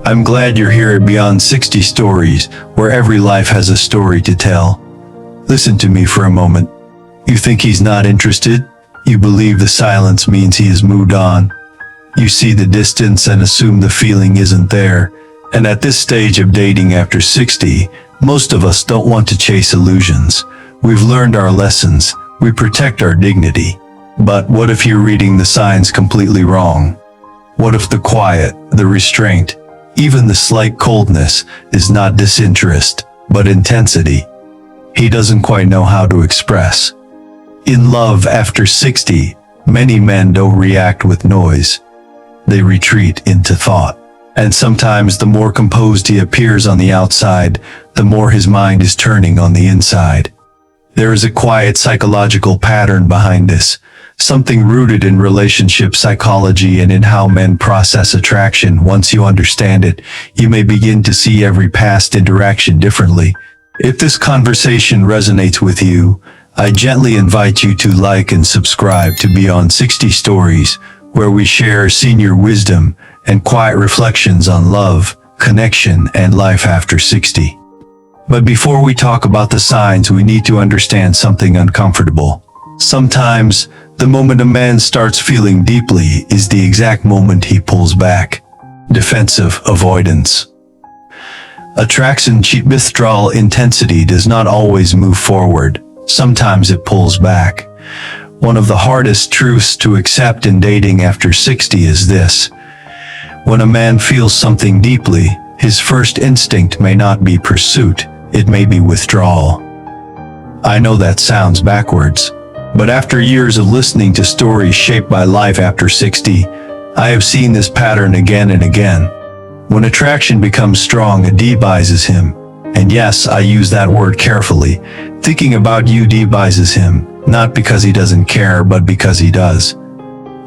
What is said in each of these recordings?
I'm glad you're here at Beyond 60 Stories, where every life has a story to tell. Listen to me for a moment. You think he's not interested? You believe the silence means he has moved on. You see the distance and assume the feeling isn't there. And at this stage of dating after 60, most of us don't want to chase illusions. We've learned our lessons. We protect our dignity. But what if you're reading the signs completely wrong? What if the quiet, the restraint, even the slight coldness is not disinterest, but intensity? He doesn't quite know how to express. In love after 60, many men don't react with noise. They retreat into thought. And sometimes the more composed he appears on the outside, the more his mind is turning on the inside. There is a quiet psychological pattern behind this, something rooted in relationship psychology and in how men process attraction. Once you understand it, you may begin to see every past interaction differently. If this conversation resonates with you, I gently invite you to like and subscribe to Beyond 60 Stories, where we share senior wisdom and quiet reflections on love, connection, and life after 60. But before we talk about the signs, we need to understand something uncomfortable. Sometimes, the moment a man starts feeling deeply is the exact moment he pulls back. Defensive avoidance. Attraction withdrawal intensity does not always move forward. Sometimes it pulls back. One of the hardest truths to accept in dating after 60 is this. When a man feels something deeply, his first instinct may not be pursuit, it may be withdrawal. I know that sounds backwards, but after years of listening to stories shaped by life after 60, I have seen this pattern again and again. When attraction becomes strong, it debises him. And yes, I use that word carefully. Thinking about you debises him, not because he doesn't care, but because he does.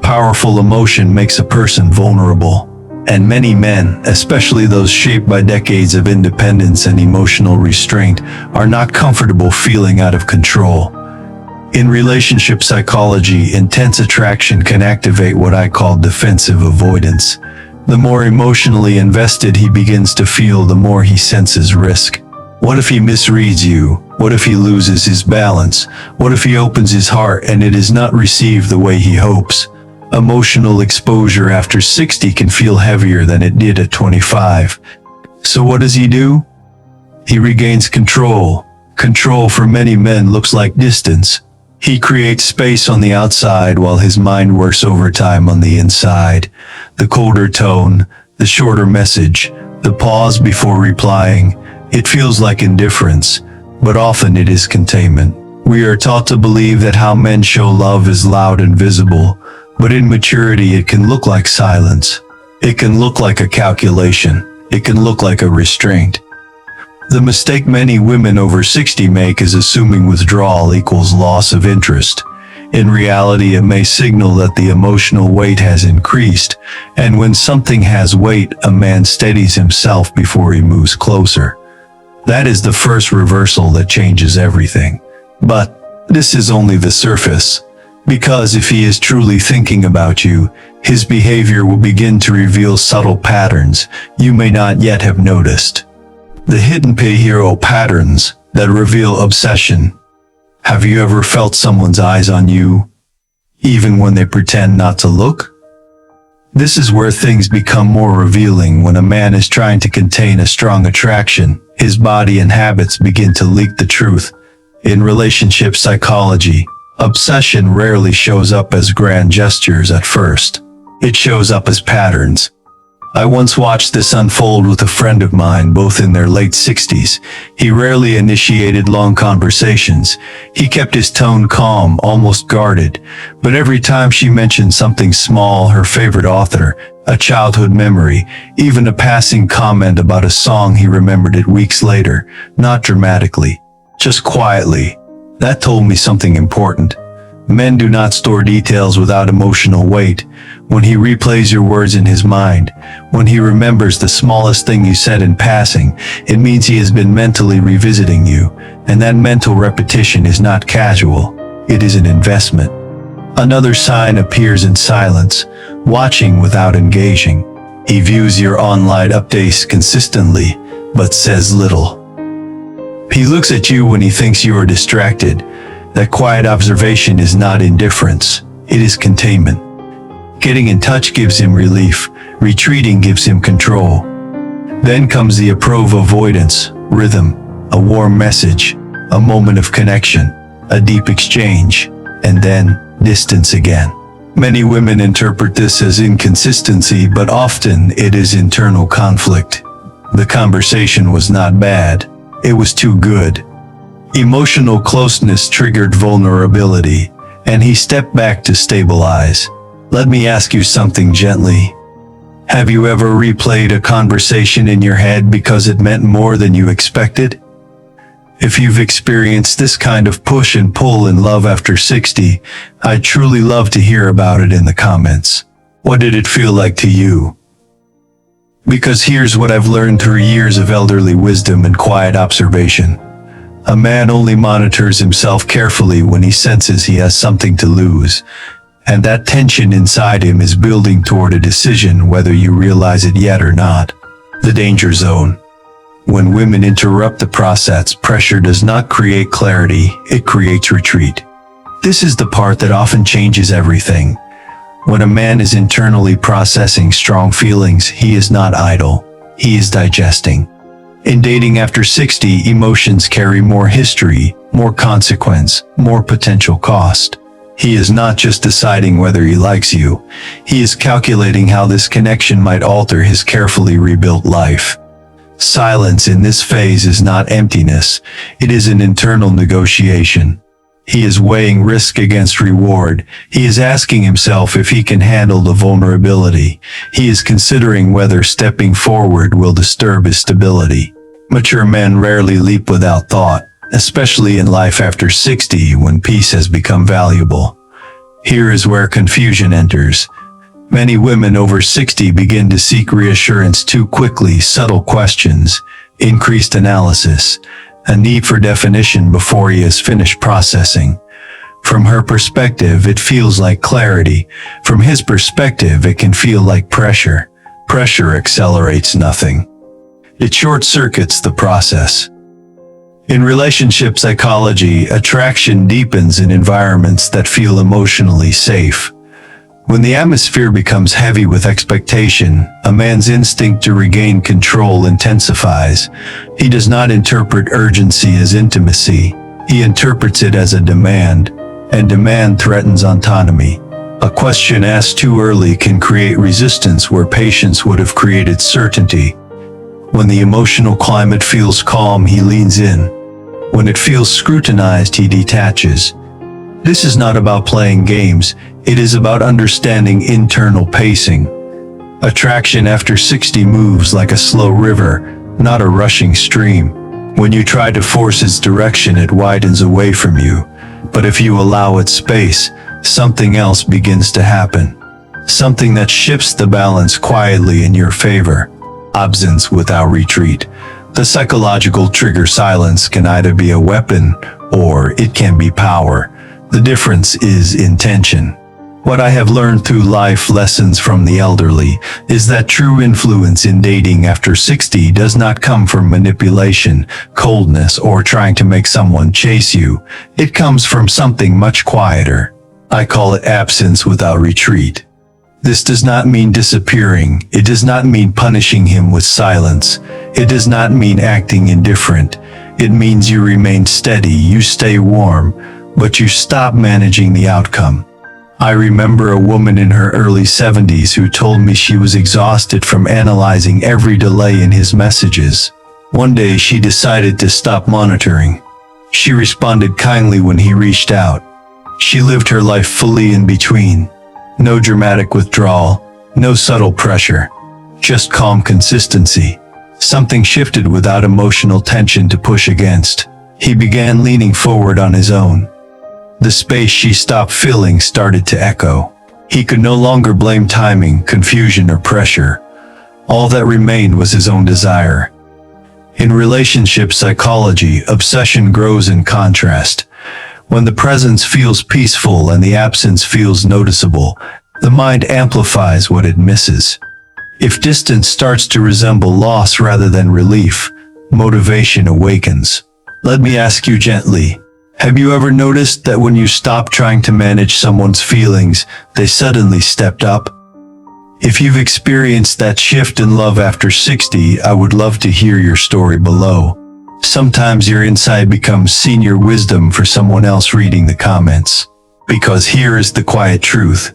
Powerful emotion makes a person vulnerable. And many men, especially those shaped by decades of independence and emotional restraint, are not comfortable feeling out of control. In relationship psychology, intense attraction can activate what I call defensive avoidance. The more emotionally invested he begins to feel, the more he senses risk. What if he misreads you? What if he loses his balance? What if he opens his heart and it is not received the way he hopes? Emotional exposure after 60 can feel heavier than it did at 25. So what does he do? He regains control. Control for many men looks like distance. He creates space on the outside while his mind works overtime on the inside. The colder tone, the shorter message, the pause before replying. It feels like indifference, but often it is containment. We are taught to believe that how men show love is loud and visible, but in maturity it can look like silence. It can look like a calculation. It can look like a restraint. The mistake many women over 60 make is assuming withdrawal equals loss of interest. In reality, it may signal that the emotional weight has increased, and when something has weight, a man steadies himself before he moves closer. That is the first reversal that changes everything. But this is only the surface, because if he is truly thinking about you, his behavior will begin to reveal subtle patterns you may not yet have noticed. The hidden behavioral patterns that reveal obsession. Have you ever felt someone's eyes on you, even when they pretend not to look? This is where things become more revealing. When a man is trying to contain a strong attraction, his body and habits begin to leak the truth. In relationship psychology, obsession rarely shows up as grand gestures at first. It shows up as patterns. I once watched this unfold with a friend of mine, both in their late 60s. He rarely initiated long conversations. He kept his tone calm, almost guarded. But every time she mentioned something small, her favorite author, a childhood memory, even a passing comment about a song, he remembered it weeks later, not dramatically, just quietly. That told me something important. Men do not store details without emotional weight. When he replays your words in his mind, when he remembers the smallest thing you said in passing, it means he has been mentally revisiting you, and that mental repetition is not casual, it is an investment. Another sign appears in silence, watching without engaging. He views your online updates consistently, but says little. He looks at you when he thinks you are distracted. That quiet observation is not indifference, it is containment. Getting in touch gives him relief, retreating gives him control. Then comes the approve avoidance, rhythm, a warm message, a moment of connection, a deep exchange, and then distance again. Many women interpret this as inconsistency, but often it is internal conflict. The conversation was not bad, it was too good. Emotional closeness triggered vulnerability, and he stepped back to stabilize. Let me ask you something gently. Have you ever replayed a conversation in your head because it meant more than you expected? If you've experienced this kind of push and pull in love after 60, I'd truly love to hear about it in the comments. What did it feel like to you? Because here's what I've learned through years of elderly wisdom and quiet observation. A man only monitors himself carefully when he senses he has something to lose, and that tension inside him is building toward a decision whether you realize it yet or not. The danger zone. When women interrupt the process, pressure does not create clarity, it creates retreat. This is the part that often changes everything. When a man is internally processing strong feelings, he is not idle, he is digesting. In dating after 60, emotions carry more history, more consequence, more potential cost. He is not just deciding whether he likes you, he is calculating how this connection might alter his carefully rebuilt life. Silence in this phase is not emptiness, it is an internal negotiation. He is weighing risk against reward. He is asking himself if he can handle the vulnerability. He is considering whether stepping forward will disturb his stability. Mature men rarely leap without thought, especially in life after 60 when peace has become valuable. Here is where confusion enters. Many women over 60 begin to seek reassurance too quickly, subtle questions, increased analysis, a need for definition before he has finished processing. From her perspective, it feels like clarity. From his perspective, it can feel like pressure. Pressure accelerates nothing. It short-circuits the process. In relationship psychology, attraction deepens in environments that feel emotionally safe. When the atmosphere becomes heavy with expectation, a man's instinct to regain control intensifies. He does not interpret urgency as intimacy. He interprets it as a demand, and demand threatens autonomy. A question asked too early can create resistance where patience would have created certainty. When the emotional climate feels calm, he leans in. When it feels scrutinized, he detaches. This is not about playing games, it is about understanding internal pacing. Attraction after 60 moves like a slow river, not a rushing stream. When you try to force its direction, it widens away from you. But if you allow it space, something else begins to happen. Something that shifts the balance quietly in your favor. Absence without retreat. The psychological trigger silence can either be a weapon or it can be power. The difference is intention. What I have learned through life lessons from the elderly is that true influence in dating after 60 does not come from manipulation, coldness, or trying to make someone chase you. It comes from something much quieter. I call it absence without retreat. This does not mean disappearing. It does not mean punishing him with silence. It does not mean acting indifferent. It means you remain steady, you stay warm, but you stop managing the outcome. I remember a woman in her early 70s who told me she was exhausted from analyzing every delay in his messages. One day she decided to stop monitoring. She responded kindly when he reached out. She lived her life fully in between. No dramatic withdrawal, no subtle pressure, just calm consistency. Something shifted without emotional tension to push against. He began leaning forward on his own. The space she stopped filling started to echo. He could no longer blame timing, confusion, or pressure. All that remained was his own desire. In relationship psychology, obsession grows in contrast. When the presence feels peaceful and the absence feels noticeable, the mind amplifies what it misses. If distance starts to resemble loss rather than relief, motivation awakens. Let me ask you gently, have you ever noticed that when you stop trying to manage someone's feelings, they suddenly stepped up? If you've experienced that shift in love after 60, I would love to hear your story below. Sometimes your insight becomes senior wisdom for someone else reading the comments. Because here is the quiet truth.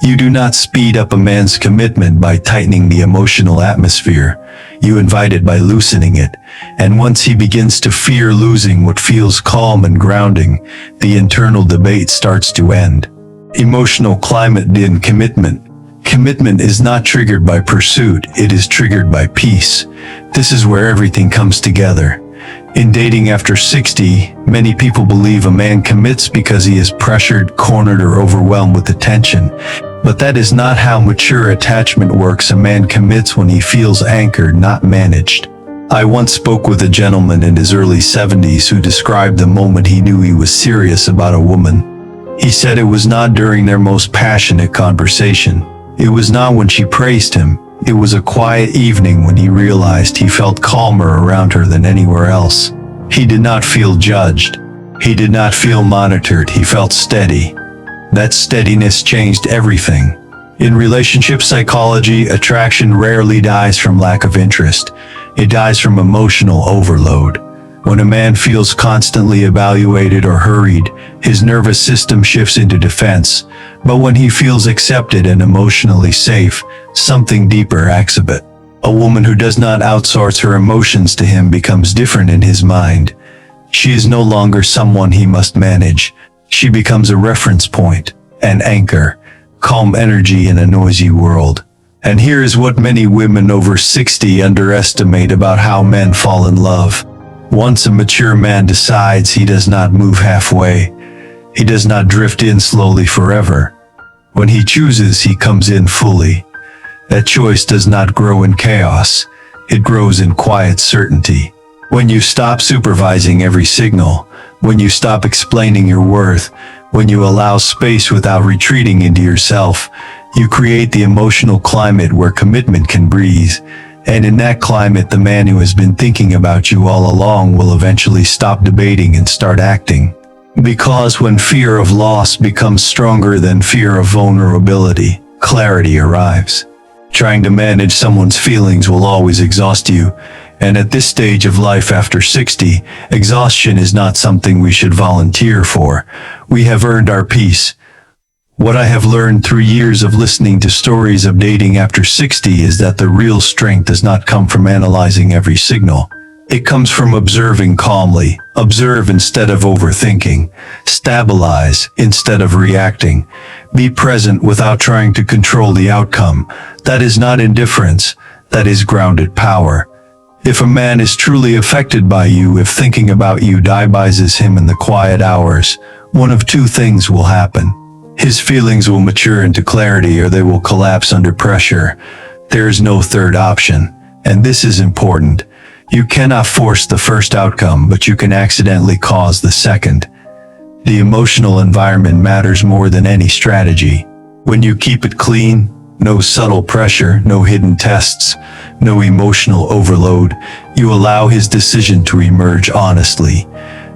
You do not speed up a man's commitment by tightening the emotional atmosphere. You invite it by loosening it. And once he begins to fear losing what feels calm and grounding, the internal debate starts to end. Emotional climate in commitment. Commitment is not triggered by pursuit, it is triggered by peace. This is where everything comes together. In dating after 60, many people believe a man commits because he is pressured, cornered, or overwhelmed with attention. But that is not how mature attachment works. A man commits when he feels anchored, not managed. I once spoke with a gentleman in his early 70s who described the moment he knew he was serious about a woman. He said it was not during their most passionate conversation. It was not when she praised him. It was a quiet evening when he realized he felt calmer around her than anywhere else. He did not feel judged. He did not feel monitored. He felt steady. That steadiness changed everything. In relationship psychology, attraction rarely dies from lack of interest. It dies from emotional overload. When a man feels constantly evaluated or hurried, his nervous system shifts into defense. But when he feels accepted and emotionally safe, something deeper acts a bit. A woman who does not outsource her emotions to him becomes different in his mind. She is no longer someone he must manage. She becomes a reference point, an anchor, calm energy in a noisy world. And here is what many women over 60 underestimate about how men fall in love. Once a mature man decides, he does not move halfway. He does not drift in slowly forever. When he chooses, he comes in fully. That choice does not grow in chaos. It grows in quiet certainty. When you stop supervising every signal, when you stop explaining your worth, when you allow space without retreating into yourself, you create the emotional climate where commitment can breathe. And in that climate, the man who has been thinking about you all along will eventually stop debating and start acting. Because when fear of loss becomes stronger than fear of vulnerability, clarity arrives. Trying to manage someone's feelings will always exhaust you. And at this stage of life after 60, exhaustion is not something we should volunteer for. We have earned our peace. What I have learned through years of listening to stories of dating after 60 is that the real strength does not come from analyzing every signal. It comes from observing calmly. Observe instead of overthinking. Stabilize instead of reacting. Be present without trying to control the outcome. That is not indifference. That is grounded power. If a man is truly affected by you, if thinking about you diabolizes him in the quiet hours, one of two things will happen. His feelings will mature into clarity, or they will collapse under pressure. There is no third option, and this is important. You cannot force the first outcome, but you can accidentally cause the second. The emotional environment matters more than any strategy. When you keep it clean, no subtle pressure, no hidden tests, no emotional overload, you allow his decision to emerge honestly.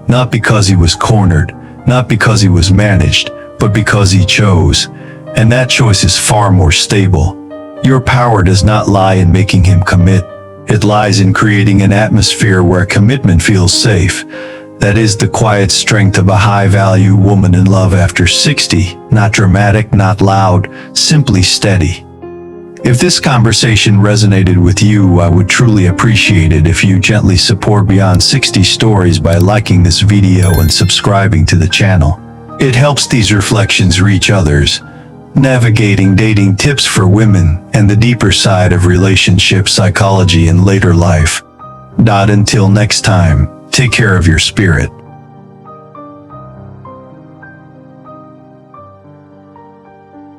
Not because he was cornered, not because he was managed, but because he chose. And that choice is far more stable. Your power does not lie in making him commit. It lies in creating an atmosphere where commitment feels safe. That is the quiet strength of a high-value woman in love after 60. Not dramatic, not loud, simply steady. If this conversation resonated with you, I would truly appreciate it if you gently support Beyond 60 Stories by liking this video and subscribing to the channel. It helps these reflections reach others. Navigating dating tips for women and the deeper side of relationship psychology in later life. Until next time, take care of your spirit.